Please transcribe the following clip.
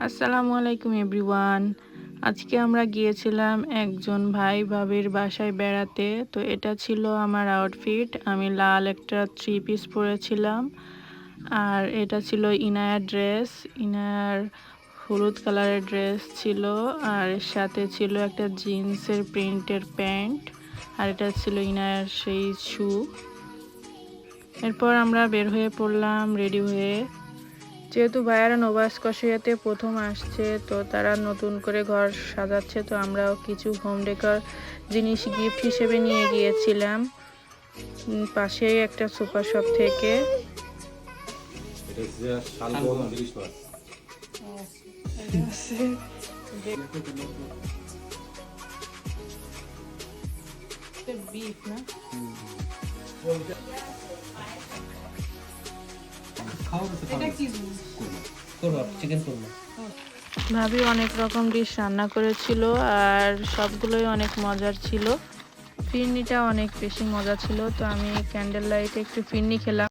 আসসালামু আলাইকুম এভরিওয়ান। আজকে আমরা গিয়েছিলাম একজন ভাই ভাবির বাসায় বেড়াতে। তো এটা ছিল আমার আউটফিট। আমি লাল একটা থ্রি পিস পরেছিলাম, আর এটা ছিল ইনায়ার ড্রেস। ইনায়ার হলুদ কালারের ড্রেস ছিল, আর এর সাথে ছিল একটা জিন্সের প্রিন্টের প্যান্ট, আর এটা ছিল ইনায়ার সেই শু। এরপর আমরা বের হয়ে পড়লাম রেডি হয়ে। যেহেতু ভাইয়ারা নোভা স্কশিয়াতে প্রথম আসছে, তো তারা নতুন করে ঘর সাজাচ্ছে, তো আমরাও কিছু হোম ডেকর জিনিস গিফট হিসেবে নিয়ে গিয়েছিলাম পাশেই একটা সুপার শপ থেকে। বিফ না, ভাবি অনেক রকম ডিশ রান্না করেছিল, আর সবগুলোই অনেক মজার ছিল। ফিরনিটা অনেক বেশি মজা ছিল। তো আমি ক্যান্ডেল লাইটে একটু ফিরনি খেলাম।